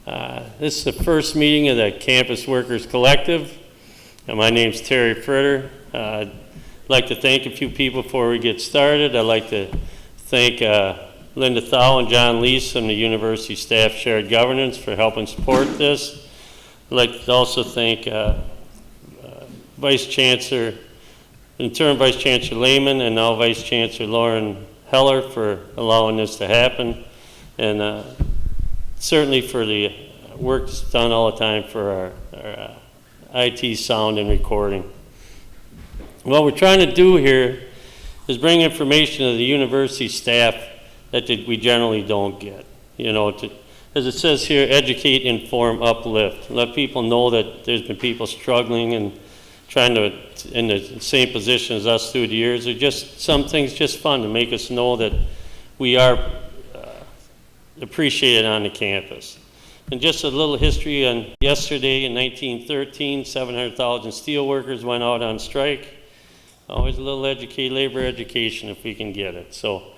This is the first meeting of the Campus Workers Collective. My name's Terry Fritter. I'd like to thank a few people before we get started. I'd like to thank Linda Thau and John Leese from the University Staff Shared Governance for helping support this. I'd like to also thank Vice Chancellor, Interim Vice Chancellor Lehman, and now Vice Chancellor Lauren Heller for allowing this to happen, and certainly for the work that's done all the time for our IT sound and recording. What we're trying to do here is bring information to the university staff that we generally don't get. You know, as it says here, educate, inform, uplift. Let people know that there's been people struggling and trying to, in the same position as us through the years. They're just, some things just fun to make us know that we are appreciated on the campus. And just a little history on yesterday in 1913, 700,000 steel workers went out on strike. Always a little labor education if we can get it. So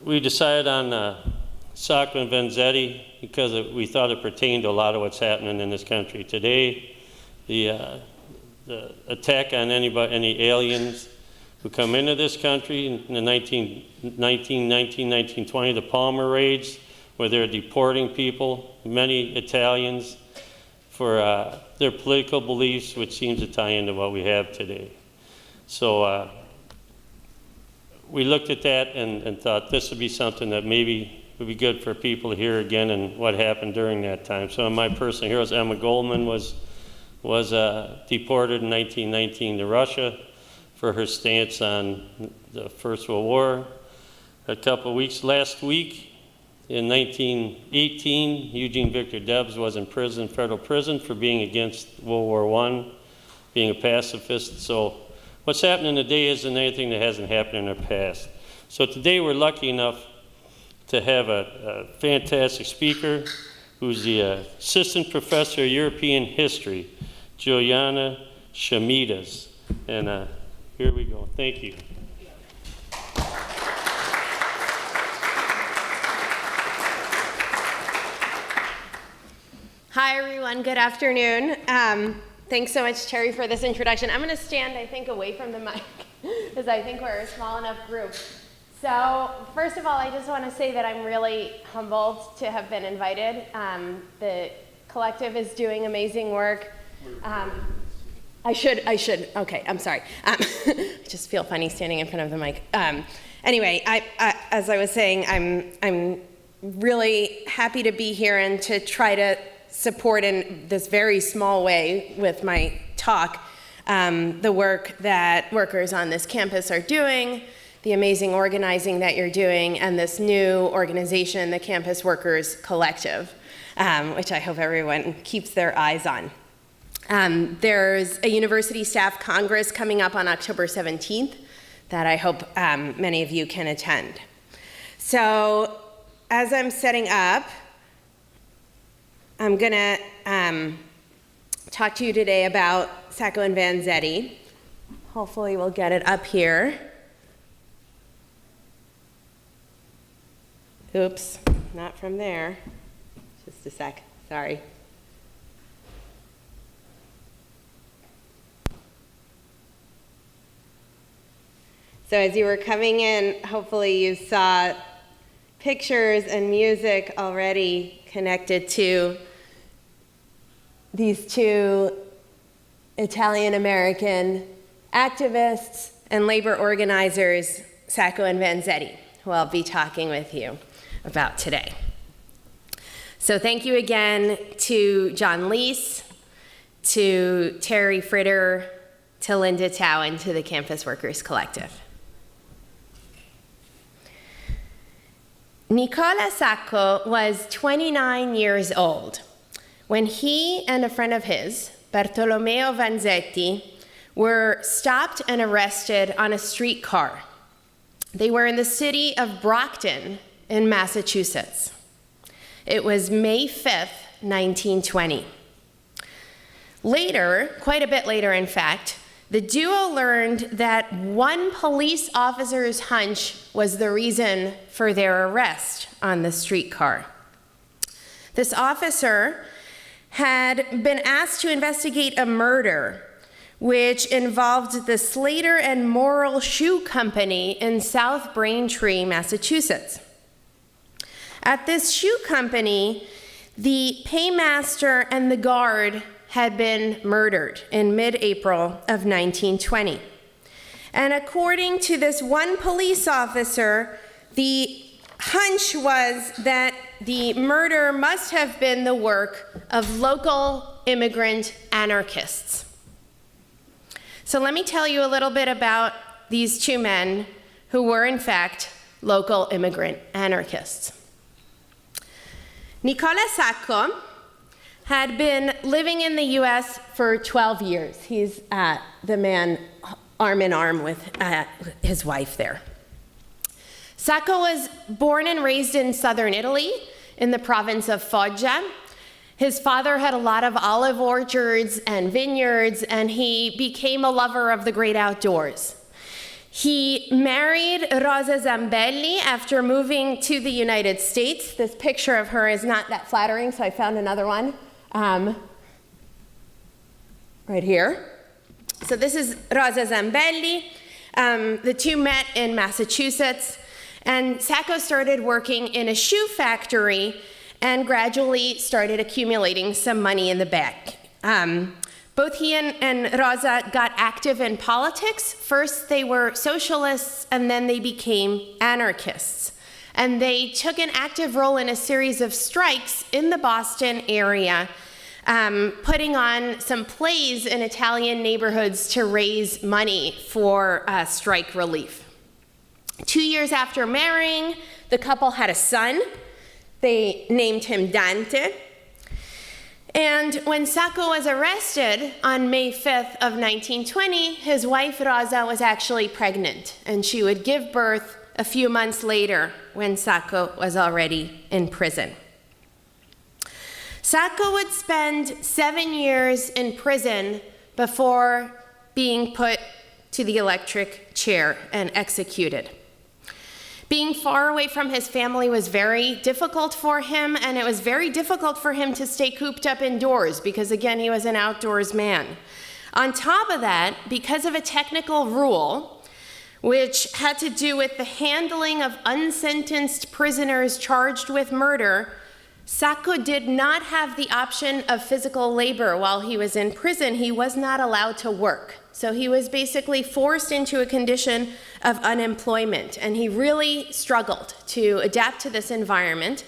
we decided on Sacco and Vanzetti because we thought it pertained to a lot of what's happening in this country today. The attack on any aliens who come into this country in the 1920, the Palmer raids, where they're deporting people, many Italians, for their political beliefs, which seems to tie into what we have today. So we looked at that and thought this would be something that maybe would be good for people to hear again and what happened during that time. So my personal heroes, Emma Goldman was deported in 1919 to Russia for her stance on the First World War. A couple of weeks, last week, in 1918, Eugene Victor Debs was in prison, federal prison, for being against World War I, being a pacifist. So what's happening today isn't anything that hasn't happened in our past. So today we're lucky enough to have a fantastic speaker who's the Assistant Professor of European History, Juliana Shamidas. And here we go. Thank you. Hi, everyone. Good afternoon. Thanks so much, Terry, for this introduction. I'm going to stand, I think, away from the mic because I think we're a small enough group. So, first of all, I just want to say that I'm really humbled to have been invited. The collective is doing amazing work. I should. Okay, I'm sorry. I just feel funny standing in front of the mic. Anyway, as I was saying, I'm really happy to be here and to try to support in this very small way with my talk the work that workers on this campus are doing, the amazing organizing that you're doing, and this new organization, the Campus Workers Collective, which I hope everyone keeps their eyes on. There's a University Staff Congress coming up on October 17th that I hope many of you can attend. So as I'm setting up, I'm going to talk to you today about Sacco and Vanzetti. Hopefully we'll get it up here. Oops, not from there. Just a sec, sorry. So as you were coming in, hopefully you saw pictures and music already connected to these two Italian-American activists and labor organizers, Sacco and Vanzetti, who I'll be talking with you about today. So thank you again to John Leese, to Terry Fritter, to Linda Thau, and to the Campus Workers Collective. Nicola Sacco was 29 years old when he and a friend of his, Bartolomeo Vanzetti, were stopped and arrested on a streetcar. They were in the city of Brockton in Massachusetts. It was May 5th, 1920. Later, quite a bit later in fact, the duo learned that one police officer's hunch was the reason for their arrest on the streetcar. This officer had been asked to investigate a murder which involved the Slater and Morrill Shoe Company in South Braintree, Massachusetts. At this shoe company, the paymaster and the guard had been murdered in mid-April of 1920. And according to this one police officer, the hunch was that the murder must have been the work of local immigrant anarchists. So let me tell you a little bit about these two men who were, in fact, local immigrant anarchists. Nicola Sacco had been living in the US for 12 years. He's the man arm in arm with his wife there. Sacco was born and raised in southern Italy in the province of Foggia. His father had a lot of olive orchards and vineyards, and he became a lover of the great outdoors. He married Rosa Zambelli after moving to the United States. This picture of her is not that flattering, so I found another one right here. So this is Rosa Zambelli. The two met in Massachusetts, and Sacco started working in a shoe factory and gradually started accumulating some money in the bank. Both he and Rosa got active in politics. First, they were socialists, and then they became anarchists. And they took an active role in a series of strikes in the Boston area, putting on some plays in Italian neighborhoods to raise money for strike relief. 2 years after marrying, the couple had a son. They named him Dante. And when Sacco was arrested on May 5th of 1920, his wife Rosa was actually pregnant, and she would give birth a few months later when Sacco was already in prison. Sacco would spend 7 years in prison before being put to the electric chair and executed. Being far away from his family was very difficult for him, and it was very difficult for him to stay cooped up indoors because, again, he was an outdoors man. On top of that, because of a technical rule, which had to do with the handling of unsentenced prisoners charged with murder, Sacco did not have the option of physical labor while he was in prison. He was not allowed to work. So he was basically forced into a condition of unemployment, and he really struggled to adapt to this environment.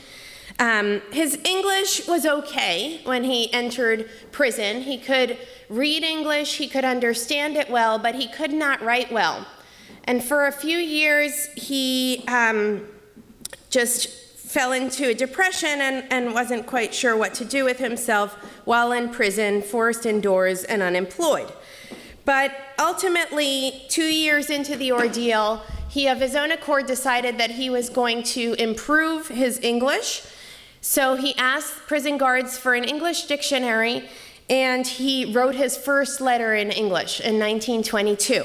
His English was okay when he entered prison. He could read English, he could understand it well, but he could not write well. And for a few years, he just fell into a depression and wasn't quite sure what to do with himself while in prison, forced indoors, and unemployed. But ultimately, 2 years into the ordeal, he of his own accord decided that he was going to improve his English. So he asked prison guards for an English dictionary, and he wrote his first letter in English in 1922.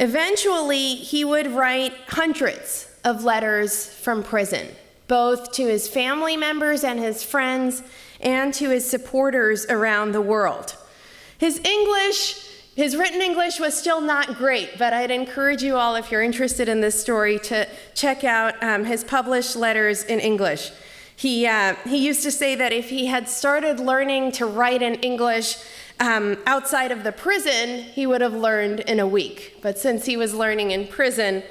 Eventually, he would write hundreds of letters from prison, both to his family members and his friends, and to his supporters around the world. His written English was still not great, but I'd encourage you all, if you're interested in this story, to check out his published letters in English. He used to say that if he had started learning to write in English outside of the prison, he would have learned in a week. But since he was learning in prison,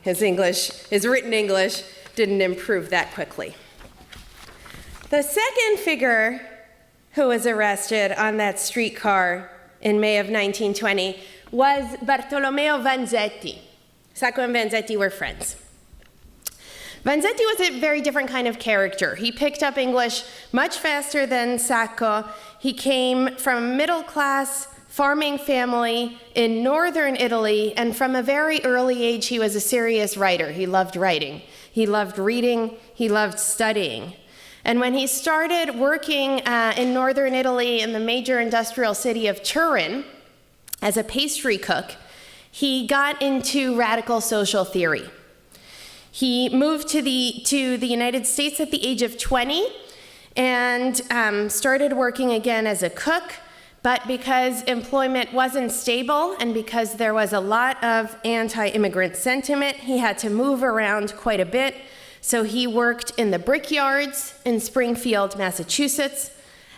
his written English didn't improve that quickly. The second figure who was arrested on that streetcar in May of 1920 was Bartolomeo Vanzetti. Sacco and Vanzetti were friends. Vanzetti was a very different kind of character. He picked up English much faster than Sacco. He came from a middle-class farming family in northern Italy, and from a very early age, he was a serious writer. He loved writing. He loved reading. He loved studying. And when he started working in northern Italy in the major industrial city of Turin as a pastry cook, he got into radical social theory. He moved to the United States at the age of 20 and started working again as a cook. But because employment wasn't stable and because there was a lot of anti-immigrant sentiment, he had to move around quite a bit. So he worked in the brickyards in Springfield, Massachusetts,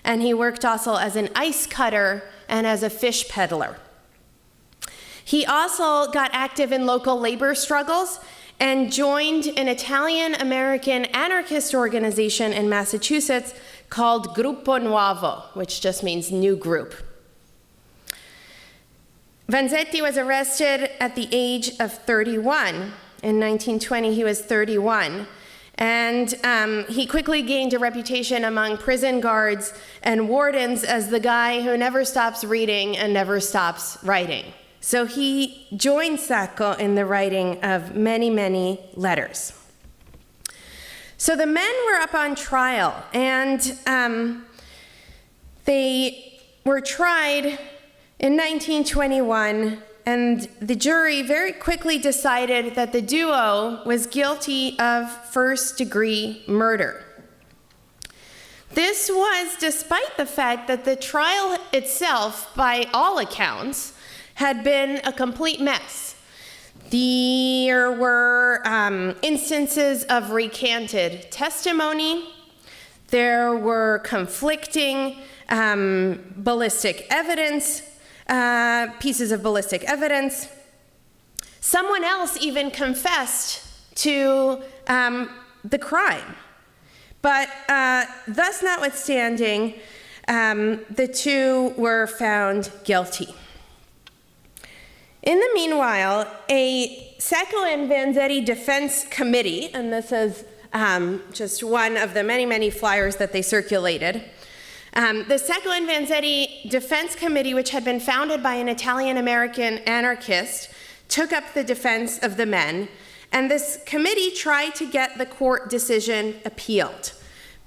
and he worked also as an ice cutter and as a fish peddler. He also got active in local labor struggles and joined an Italian-American anarchist organization in Massachusetts called Gruppo Nuovo, which just means new group. Vanzetti was arrested at the age of 31. In 1920, he was 31. And he quickly gained a reputation among prison guards and wardens as the guy who never stops reading and never stops writing. So he joined Sacco in the writing of many, many letters. So the men were up on trial, and they were tried in 1921, and the jury very quickly decided that the duo was guilty of first-degree murder. This was despite the fact that the trial itself, by all accounts, had been a complete mess. There were instances of recanted testimony. There were conflicting ballistic evidence, pieces of ballistic evidence. Someone else even confessed to the crime. But thus notwithstanding, the two were found guilty. In the meanwhile, a Sacco and Vanzetti defense committee, and this is just one of the many, many flyers that they circulated, the Sacco and Vanzetti defense committee, which had been founded by an Italian-American anarchist, took up the defense of the men, and this committee tried to get the court decision appealed.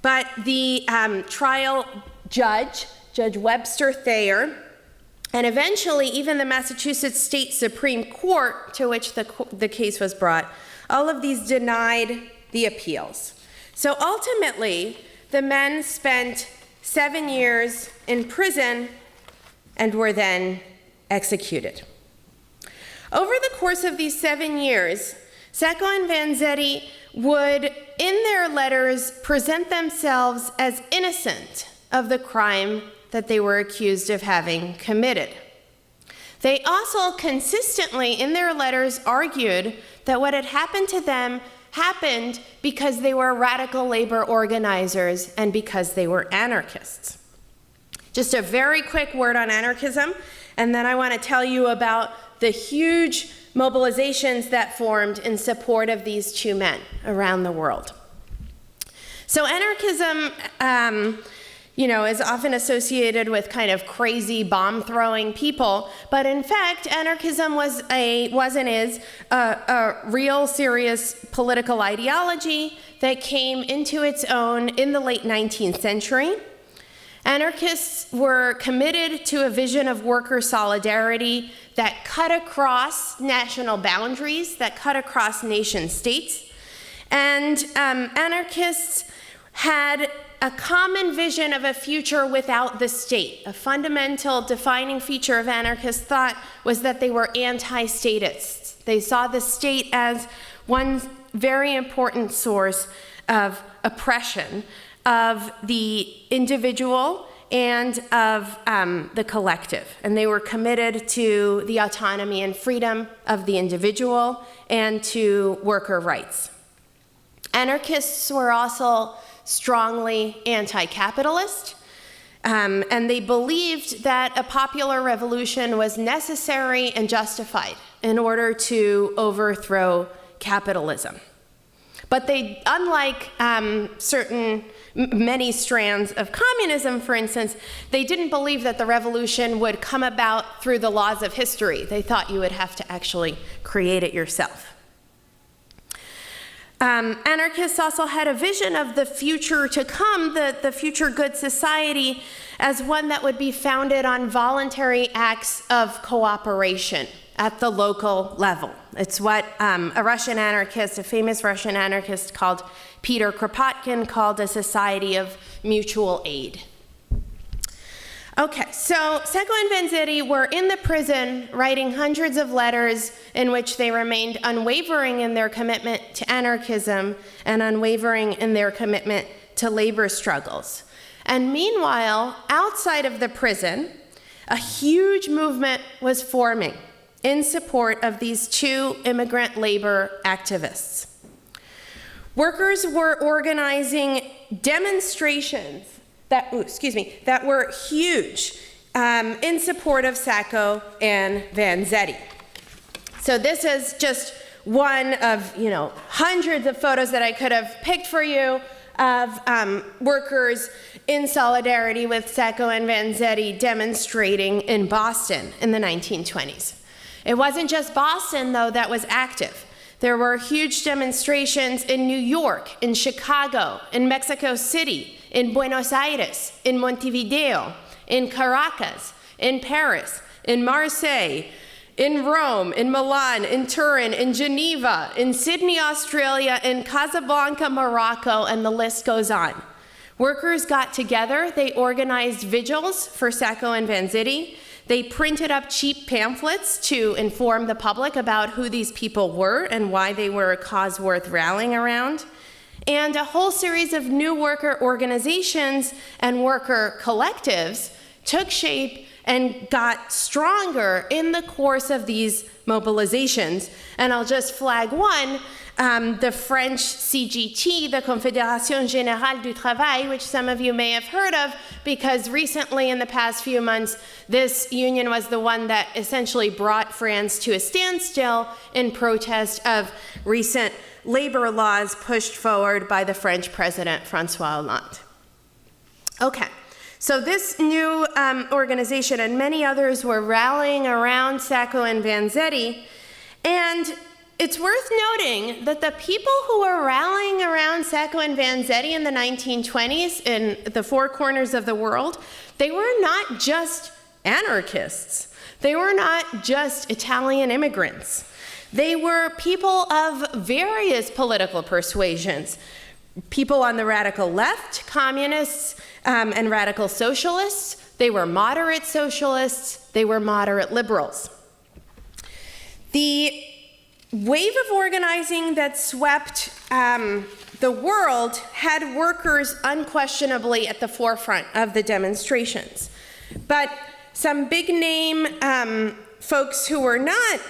But the trial judge, Judge Webster Thayer, and eventually even the Massachusetts State Supreme Court, to which the case was brought, all of these denied the appeals. So ultimately, the men spent 7 years in prison and were then executed. Over the course of these 7 years, Sacco and Vanzetti would, in their letters, present themselves as innocent of the crime that they were accused of having committed. They also consistently, in their letters, argued that what had happened to them happened because they were radical labor organizers and because they were anarchists. Just a very quick word on anarchism, and then I want to tell you about the huge mobilizations that formed in support of these two men around the world. So anarchism, is often associated with kind of crazy bomb-throwing people, but in fact, anarchism was and is a real serious political ideology that came into its own in the late 19th century. Anarchists were committed to a vision of worker solidarity that cut across national boundaries, that cut across nation states, and anarchists had a common vision of a future without the state. A fundamental defining feature of anarchist thought was that they were anti-statists. They saw the state as one very important source of oppression of the individual and of the collective. And they were committed to the autonomy and freedom of the individual and to worker rights. Anarchists were also strongly anti-capitalist, and they believed that a popular revolution was necessary and justified in order to overthrow capitalism. But they, unlike many strands of communism, for instance, they didn't believe that the revolution would come about through the laws of history. They thought you would have to actually create it yourself. Anarchists also had a vision of the future to come, the future good society, as one that would be founded on voluntary acts of cooperation at the local level. It's what a Russian anarchist, a famous Russian anarchist called Peter Kropotkin, called a society of mutual aid. Okay, so Sacco and Vanzetti were in the prison writing hundreds of letters in which they remained unwavering in their commitment to anarchism and unwavering in their commitment to labor struggles. And meanwhile, outside of the prison, a huge movement was forming in support of these two immigrant labor activists. Workers were organizing demonstrations that were huge in support of Sacco and Vanzetti. So this is just one of hundreds of photos that I could have picked for you of workers in solidarity with Sacco and Vanzetti demonstrating in Boston in the 1920s. It wasn't just Boston, though, that was active. There were huge demonstrations in New York, in Chicago, in Mexico City, in Buenos Aires, in Montevideo, in Caracas, in Paris, in Marseille, in Rome, in Milan, in Turin, in Geneva, in Sydney, Australia, in Casablanca, Morocco, and the list goes on. Workers got together, they organized vigils for Sacco and Vanzetti. They printed up cheap pamphlets to inform the public about who these people were and why they were a cause worth rallying around. And a whole series of new worker organizations and worker collectives took shape and got stronger in the course of these mobilizations. And I'll just flag one, the French CGT, the Confédération Générale du Travail, which some of you may have heard of, because recently in the past few months, this union was the one that essentially brought France to a standstill in protest of recent labor laws pushed forward by the French president, François Hollande. Okay. So this new organization and many others were rallying around Sacco and Vanzetti, and it's worth noting that the people who were rallying around Sacco and Vanzetti in the 1920s in the four corners of the world, they were not just anarchists. They were not just Italian immigrants. They were people of various political persuasions. People on the radical left, communists, and radical socialists. They were moderate socialists. They were moderate liberals. The wave of organizing that swept the world had workers unquestionably at the forefront of the demonstrations. But some big name folks who were not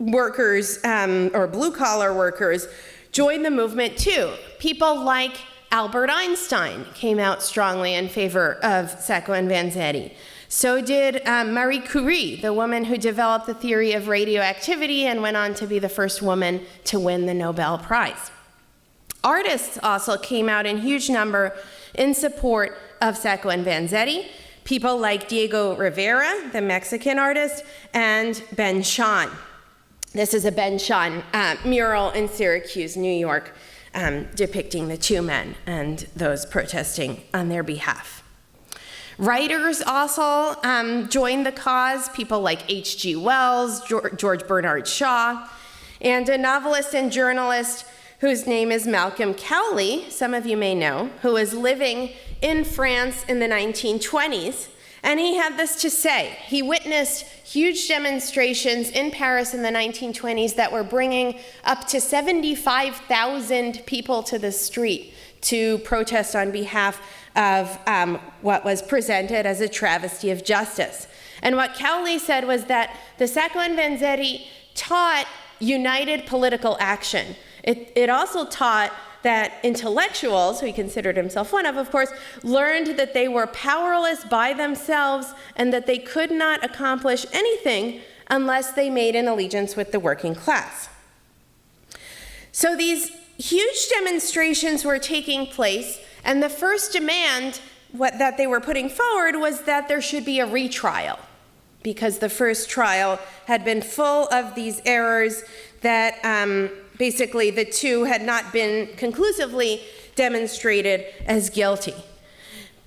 workers or blue-collar workers joined the movement too. People like Albert Einstein came out strongly in favor of Sacco and Vanzetti. So did Marie Curie, the woman who developed the theory of radioactivity and went on to be the first woman to win the Nobel Prize. Artists also came out in huge number in support of Sacco and Vanzetti. People like Diego Rivera, the Mexican artist, and Ben Shahn. This is a Ben Shahn mural in Syracuse, New York, depicting the two men and those protesting on their behalf. Writers also joined the cause, people like H.G. Wells, George Bernard Shaw, and a novelist and journalist whose name is Malcolm Cowley, some of you may know, who was living in France in the 1920s. And he had this to say. He witnessed huge demonstrations in Paris in the 1920s that were bringing up to 75,000 people to the street to protest on behalf of what was presented as a travesty of justice. And what Cowley said was that the Sacco and Vanzetti taught united political action. It also taught that intellectuals, who he considered himself one of course, learned that they were powerless by themselves and that they could not accomplish anything unless they made an allegiance with the working class. So these huge demonstrations were taking place, and the first demand that they were putting forward was that there should be a retrial, because the first trial had been full of these errors that basically the two had not been conclusively demonstrated as guilty.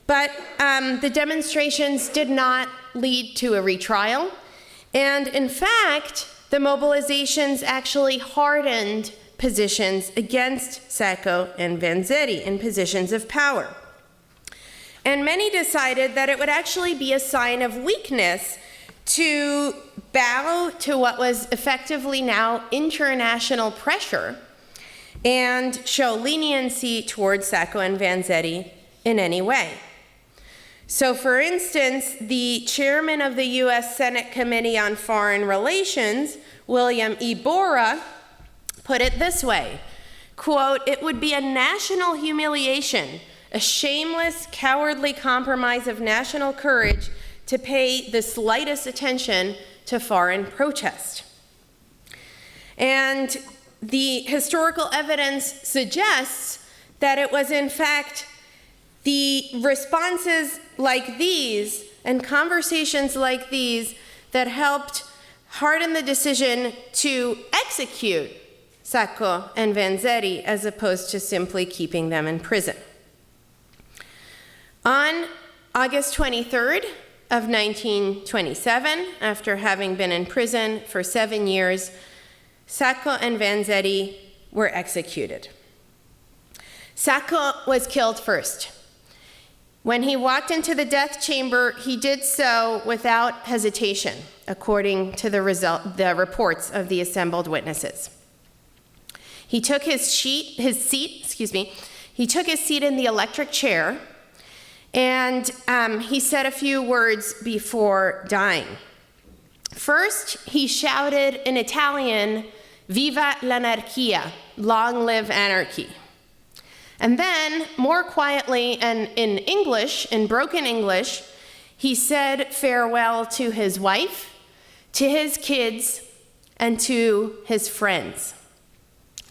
But the demonstrations did not lead to a retrial. And in fact, the mobilizations actually hardened positions against Sacco and Vanzetti in positions of power. And many decided that it would actually be a sign of weakness to bow to what was effectively now international pressure and show leniency towards Sacco and Vanzetti in any way. So, for instance, the chairman of the U.S. Senate Committee on Foreign Relations, William E. Borah, put it this way, quote, "It would be a national humiliation, a shameless, cowardly compromise of national courage to pay the slightest attention to foreign protest." And the historical evidence suggests that it was, in fact, the responses like these and conversations like these that helped harden the decision to execute Sacco and Vanzetti as opposed to simply keeping them in prison. On August 23rd of 1927, after having been in prison for 7 years, Sacco and Vanzetti were executed. Sacco was killed first. When he walked into the death chamber, he did so without hesitation, according to the reports of the assembled witnesses. He took his seat in the electric chair, and he said a few words before dying. First, he shouted in Italian, "Viva l'anarchia," long live anarchy. And then, more quietly and in English, in broken English, he said farewell to his wife, to his kids, and to his friends.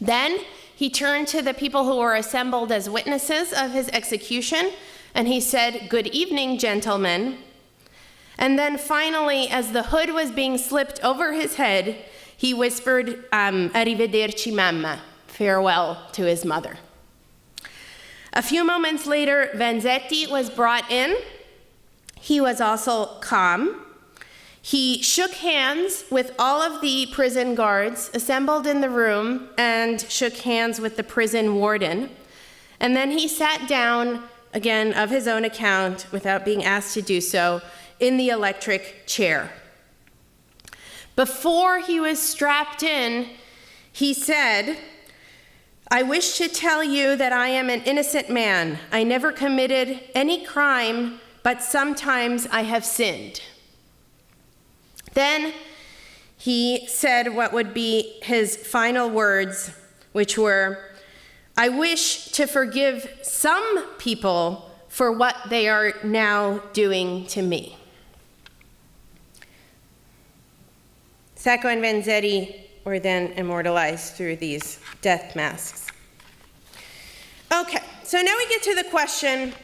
Then he turned to the people who were assembled as witnesses of his execution, and he said, "Good evening, gentlemen." And then finally, as the hood was being slipped over his head, he whispered, "Arrivederci, mamma," farewell to his mother. A few moments later, Vanzetti was brought in. He was also calm. He shook hands with all of the prison guards assembled in the room and shook hands with the prison warden. And then he sat down, again, of his own account, without being asked to do so, in the electric chair. Before he was strapped in, he said, "I wish to tell you that I am an innocent man. I never committed any crime, but sometimes I have sinned." Then he said what would be his final words, which were, "I wish to forgive some people for what they are now doing to me." Sacco and Vanzetti were then immortalized through these death masks. Okay, so now we get to the question,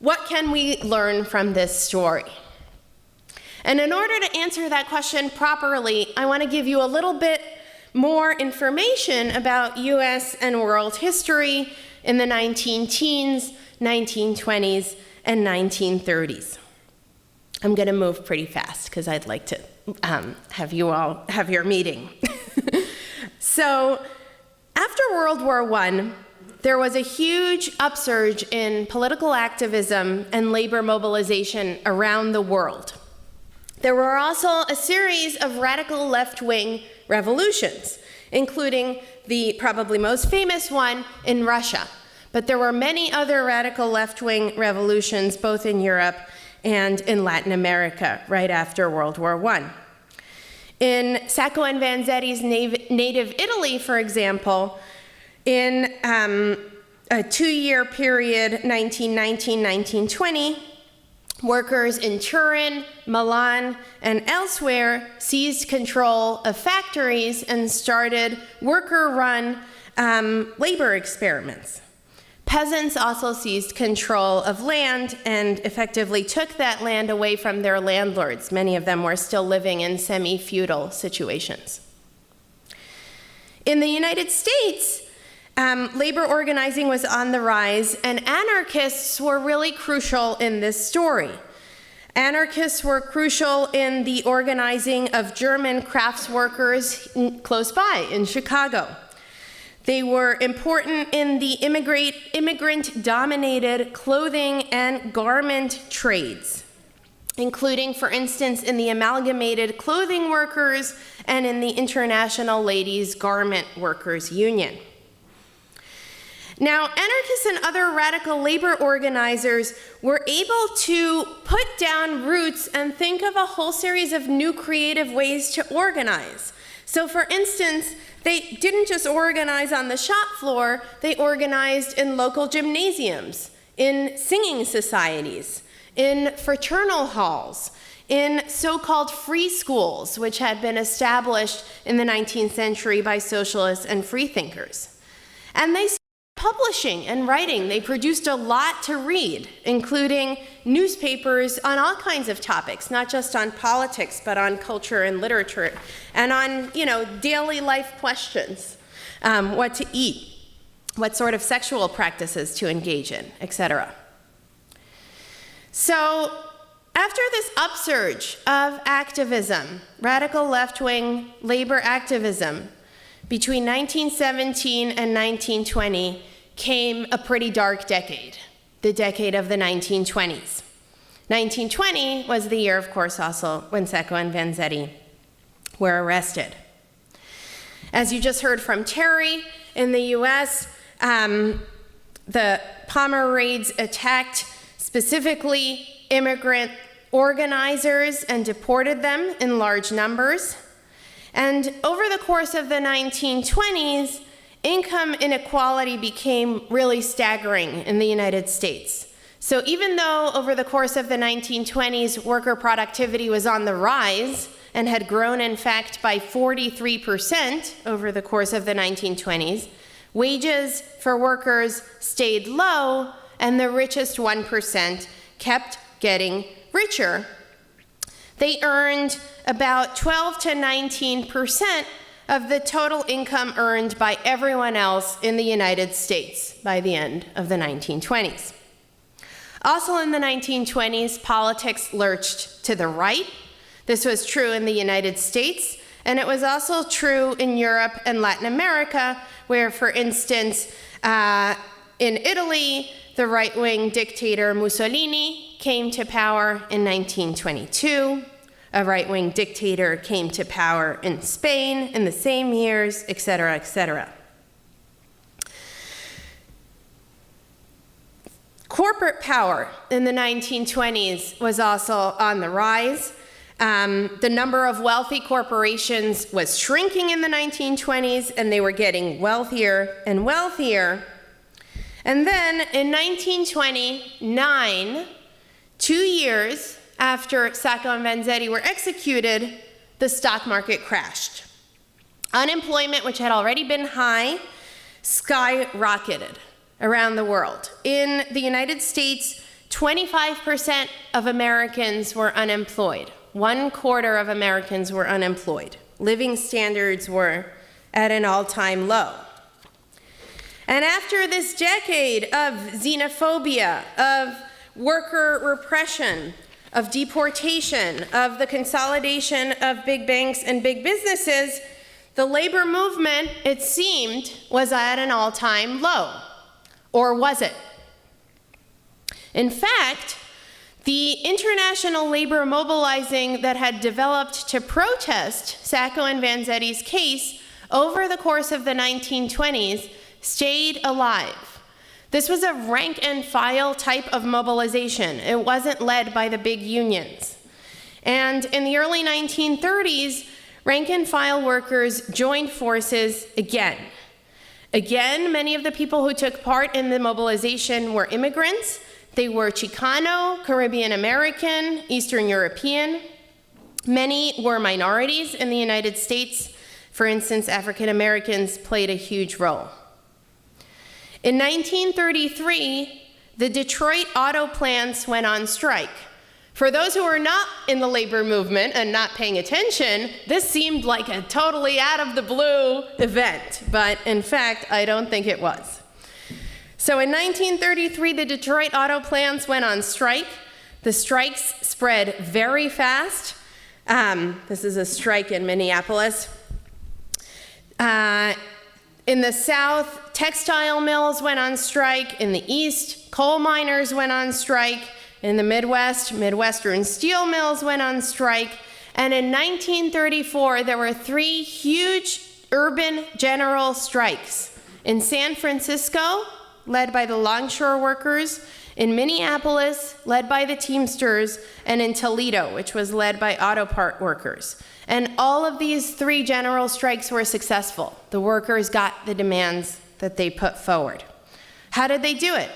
what can we learn from this story? And in order to answer that question properly, I want to give you a little bit more information about US and world history in the 19-teens, 1920s, and 1930s. I'm going to move pretty fast because I'd like to have you all have your meeting. So, after World War I, there was a huge upsurge in political activism and labor mobilization around the world. There were also a series of radical left-wing revolutions, including the probably most famous one in Russia. But there were many other radical left-wing revolutions, both in Europe and in Latin America, right after World War I. In Sacco and Vanzetti's native Italy, for example, in a 2-year period, 1919-1920, workers in Turin, Milan, and elsewhere seized control of factories and started worker-run labor experiments. Peasants also seized control of land and effectively took that land away from their landlords. Many of them were still living in semi-feudal situations. In the United States, labor organizing was on the rise, and anarchists were really crucial in this story. Anarchists were crucial in the organizing of German crafts workers close by in Chicago. They were important in the immigrant-dominated clothing and garment trades, including, for instance, in the Amalgamated Clothing Workers and in the International Ladies Garment Workers Union. Now, anarchists and other radical labor organizers were able to put down roots and think of a whole series of new creative ways to organize. So, for instance, they didn't just organize on the shop floor, they organized in local gymnasiums, in singing societies, in fraternal halls, in so-called free schools, which had been established in the 19th century by socialists and freethinkers. And they started publishing and writing. They produced a lot to read, including newspapers on all kinds of topics, not just on politics, but on culture and literature, and on, daily life questions, what to eat, what sort of sexual practices to engage in, etc. So, after this upsurge of activism, radical left-wing labor activism, between 1917 and 1920 came a pretty dark decade, the decade of the 1920s. 1920 was the year, of course, also when Sacco and Vanzetti were arrested. As you just heard from Terry, in the US, the Palmer raids attacked specifically immigrant organizers and deported them in large numbers. And over the course of the 1920s, income inequality became really staggering in the United States. So even though over the course of the 1920s, worker productivity was on the rise and had grown, in fact, by 43% over the course of the 1920s, wages for workers stayed low, and the richest 1% kept getting richer. They earned about 12 to 19% of the total income earned by everyone else in the United States by the end of the 1920s. Also in the 1920s, politics lurched to the right. This was true in the United States, and it was also true in Europe and Latin America, where, for instance, in Italy, the right-wing dictator Mussolini came to power in 1922. A right-wing dictator came to power in Spain in the same years, etc., etc. Corporate power in the 1920s was also on the rise. The number of wealthy corporations was shrinking in the 1920s, and they were getting wealthier and wealthier. And then in 1929, 2 years after Sacco and Vanzetti were executed, the stock market crashed. Unemployment, which had already been high, skyrocketed around the world. In the United States, 25% of Americans were unemployed. 1/4 of Americans were unemployed. Living standards were at an all-time low. And after this decade of xenophobia, of worker repression, of deportation, of the consolidation of big banks and big businesses, the labor movement, it seemed, was at an all-time low. Or was it? In fact, the international labor mobilizing that had developed to protest Sacco and Vanzetti's case over the course of the 1920s stayed alive. This was a rank and file type of mobilization. It wasn't led by the big unions. And in the early 1930s, rank and file workers joined forces again. Again, many of the people who took part in the mobilization were immigrants. They were Chicano, Caribbean American, Eastern European. Many were minorities in the United States. For instance, African Americans played a huge role. In 1933, the Detroit auto plants went on strike. For those who were not in the labor movement and not paying attention, this seemed like a totally out of the blue event, but in fact, I don't think it was. So in 1933, the Detroit auto plants went on strike. The strikes spread very fast. This is a strike in Minneapolis. In the South, textile mills went on strike. In the East, coal miners went on strike. In the Midwest, Midwestern steel mills went on strike. And in 1934, there were 3 huge urban general strikes. In San Francisco, led by the longshore workers. In Minneapolis, led by the Teamsters. And in Toledo, which was led by auto part workers. And all of these 3 general strikes were successful. The workers got the demands that they put forward. How did they do it?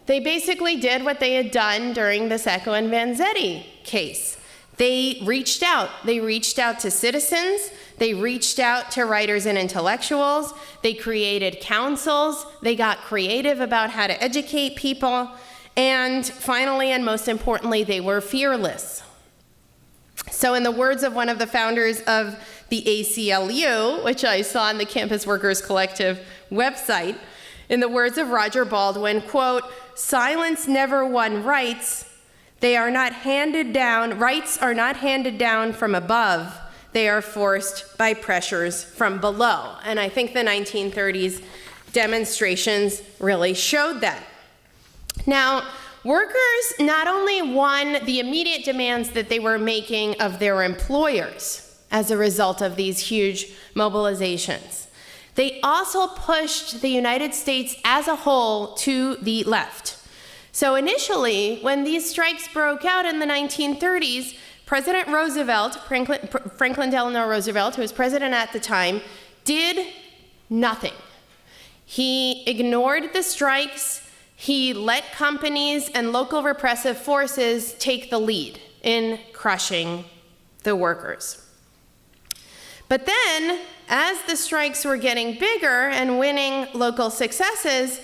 They basically did what they had done during the Sacco and Vanzetti case. They reached out. They reached out to citizens. They reached out to writers and intellectuals. They created councils. They got creative about how to educate people. And finally, and most importantly, they were fearless. So in the words of one of the founders of the ACLU, which I saw on the Campus Workers Collective website, in the words of Roger Baldwin, quote, "Silence never won rights. Rights are not handed down from above. They are forced by pressures from below." And I think the 1930s demonstrations really showed that. Now, workers not only won the immediate demands that they were making of their employers as a result of these huge mobilizations, they also pushed the United States as a whole to the left. So initially, when these strikes broke out in the 1930s, President Roosevelt, Franklin Delano Roosevelt, who was president at the time, did nothing. He ignored the strikes. He let companies and local repressive forces take the lead in crushing the workers. But then, as the strikes were getting bigger and winning local successes,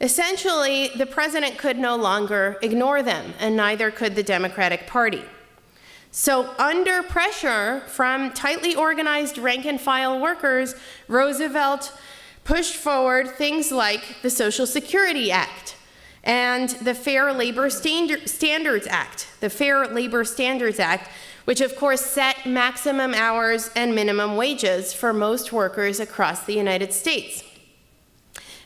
essentially the president could no longer ignore them, and neither could the Democratic Party. So under pressure from tightly organized rank-and-file workers, Roosevelt pushed forward things like the Social Security Act and the Fair Labor Standards Act. The Fair Labor Standards Act, which of course set maximum hours and minimum wages for most workers across the United States.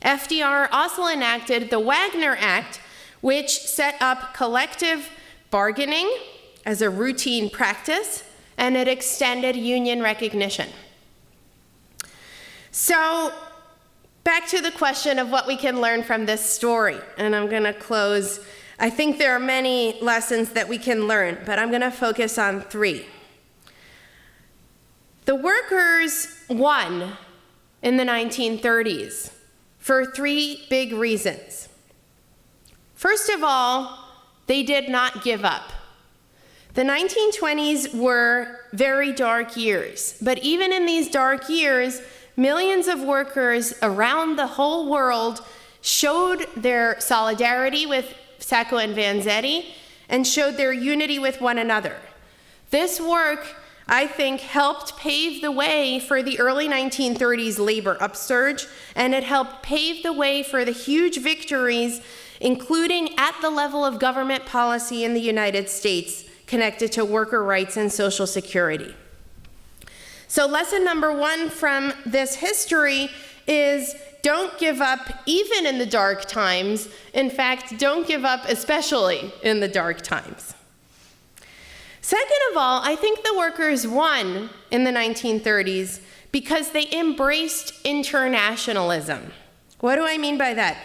FDR also enacted the Wagner Act, which set up collective bargaining as a routine practice, and it extended union recognition. So, back to the question of what we can learn from this story, and I'm going to close. I think there are many lessons that we can learn, but I'm going to focus on 3. The workers won in the 1930s for 3 big reasons. First of all, they did not give up. The 1920s were very dark years, but even in these dark years, millions of workers around the whole world showed their solidarity with Sacco and Vanzetti and showed their unity with one another. This work, I think, helped pave the way for the early 1930s labor upsurge, and it helped pave the way for the huge victories, including at the level of government policy in the United States, connected to worker rights and Social Security. So lesson number 1 from this history is don't give up even in the dark times. In fact, don't give up especially in the dark times. Second of all, I think the workers won in the 1930s because they embraced internationalism. What do I mean by that?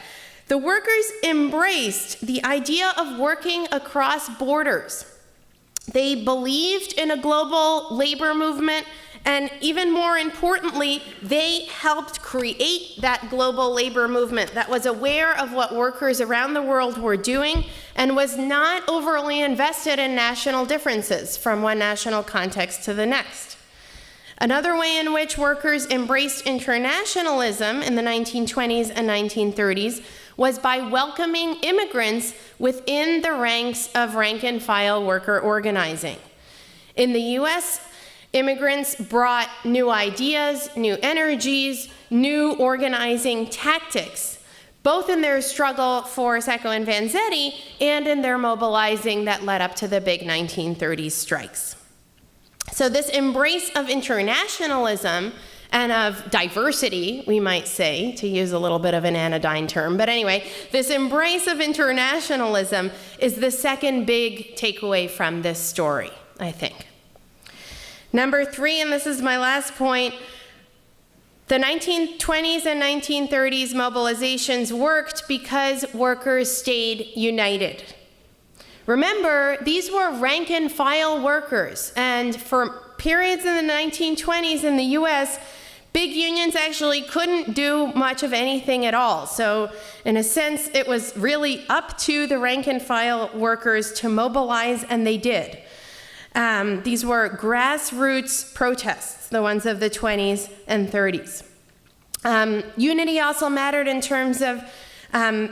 The workers embraced the idea of working across borders. They believed in a global labor movement, and even more importantly, they helped create that global labor movement that was aware of what workers around the world were doing and was not overly invested in national differences from one national context to the next. Another way in which workers embraced internationalism in the 1920s and 1930s was by welcoming immigrants within the ranks of rank-and-file worker organizing. In the US, immigrants brought new ideas, new energies, new organizing tactics. both in their struggle for Sacco and Vanzetti and in their mobilizing that led up to the big 1930s strikes. So this embrace of internationalism and of diversity, we might say, to use a little bit of an anodyne term. But anyway, this embrace of internationalism is the second big takeaway from this story, I think. Number 3, and this is my last point, the 1920s and 1930s mobilizations worked because workers stayed united. Remember, these were rank and file workers, and for periods in the 1920s in the US, big unions actually couldn't do much of anything at all. So in a sense, it was really up to the rank and file workers to mobilize, and they did. These were grassroots protests, the ones of the 20s and 30s. Unity also mattered in terms of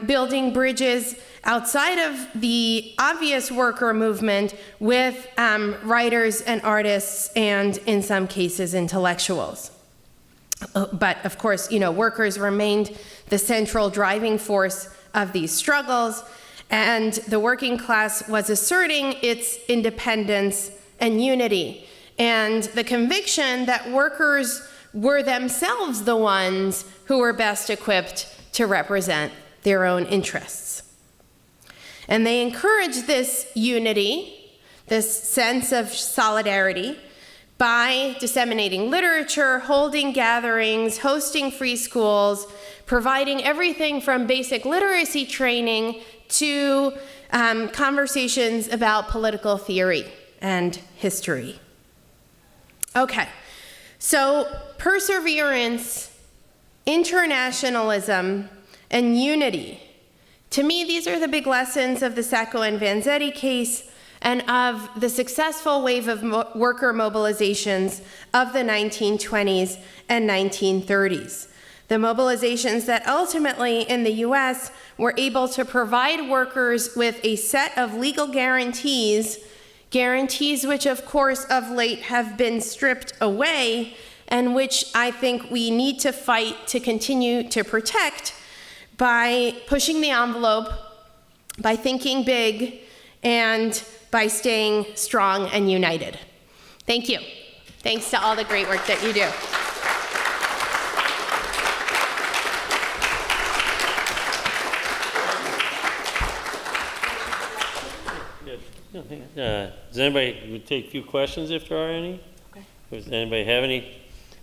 building bridges outside of the obvious worker movement with writers and artists and, in some cases, intellectuals. But of course, workers remained the central driving force of these struggles, and the working class was asserting its independence and unity, and the conviction that workers were themselves the ones who were best equipped to represent their own interests. And they encouraged this unity, this sense of solidarity, by disseminating literature, holding gatherings, hosting free schools, providing everything from basic literacy training to conversations about political theory and history. Okay, so perseverance, internationalism, and unity. To me, these are the big lessons of the Sacco and Vanzetti case and of the successful wave of worker mobilizations of the 1920s and 1930s. The mobilizations that ultimately in the US were able to provide workers with a set of legal guarantees which of course of late have been stripped away and which I think we need to fight to continue to protect by pushing the envelope, by thinking big, and by staying strong and united. Thank you. Thanks to all the great work that you do. Does anybody take a few questions if there are any? Okay. Does anybody have any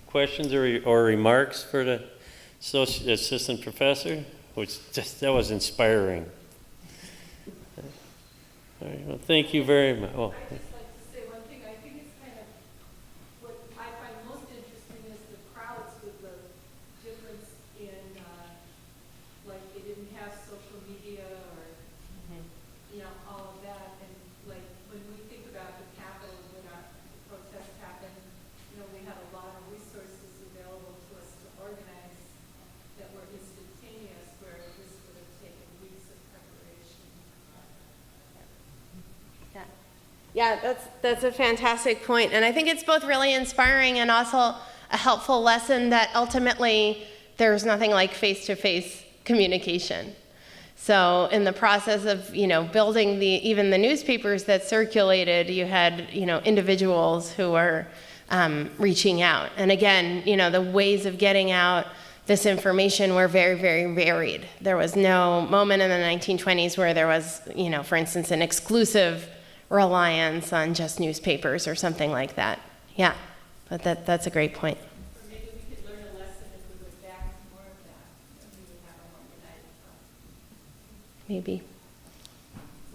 questions or remarks for the assistant professor? That was inspiring. All right, well, thank you very much. Oh. I'd just like to say one thing. I think it's kind of what I find most interesting is the crowds with the difference in, like they didn't have social media or, all of that. And like when we think about the Capitol, when the protests happened, we had a lot of resources available to us to organize that were instantaneous, where this would have taken weeks of preparation. Yeah, that's a fantastic point. And I think it's both really inspiring and also a helpful lesson that ultimately there's nothing like face-to-face communication. So in the process of, building even the newspapers that circulated, you had, individuals who were reaching out. And again, the ways of getting out this information were very, very varied. There was no moment in the 1920s where there was, for instance, an exclusive reliance on just newspapers or something like that. Yeah, but that's a great point. Or maybe we could learn a lesson if we went back to more of that, and we would have a more united front. Maybe.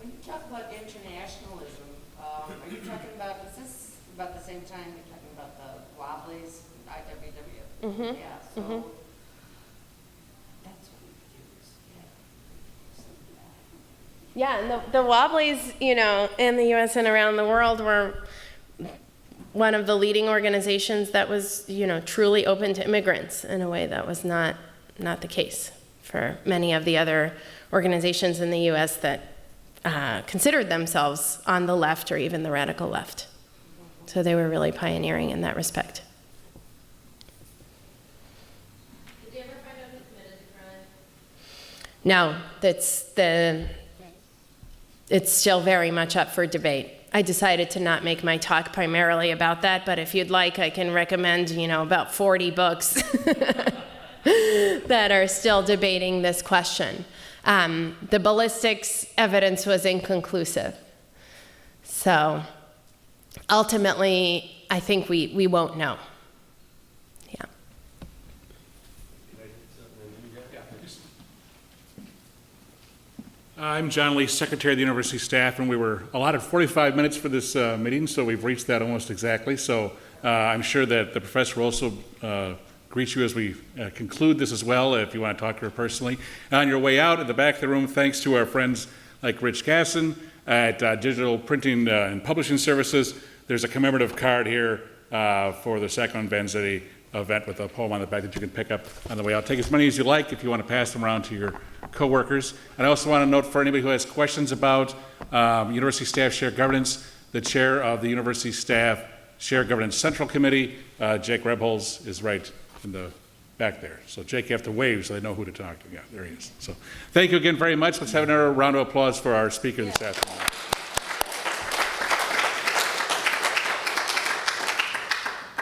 When you talk about internationalism, are you talking about, is this about the same time you're talking about the Wobblies, IWW? Mm-hmm. Yeah, so that's what we use. Yeah, and the Wobblies, in the U.S. and around the world were one of the leading organizations that was, truly open to immigrants in a way that was not the case for many of the other organizations in the U.S. that considered themselves on the left or even the radical left. So they were really pioneering in that respect. Did you ever find out who committed the crime? No, it's still very much up for debate. I decided to not make my talk primarily about that, but if you'd like, I can recommend, about 40 books that are still debating this question. The ballistics evidence was inconclusive. So ultimately, I think we won't know. Yeah. I'm John Lee, Secretary of the University Staff, and we were allotted 45 minutes for this meeting, so we've reached that almost exactly. So I'm sure that the professor will also greet you as we conclude this as well, if you want to talk to her personally. On your way out, at the back of the room, thanks to our friends like Rich Gasson at Digital Printing and Publishing Services, there's a commemorative card here for the Sacramento Vanzetti event with a poem on the back that you can pick up on the way out. Take as many as you like if you want to pass them around to your coworkers. And I also want to note for anybody who has questions about University Staff Shared Governance, the chair of the University Staff Shared Governance Central Committee, Jake Rebholz, is right in the back there. So Jake, you have to wave so they know who to talk to. Yeah, there he is. So thank you again very much. Let's have another round of applause for our speaker this afternoon.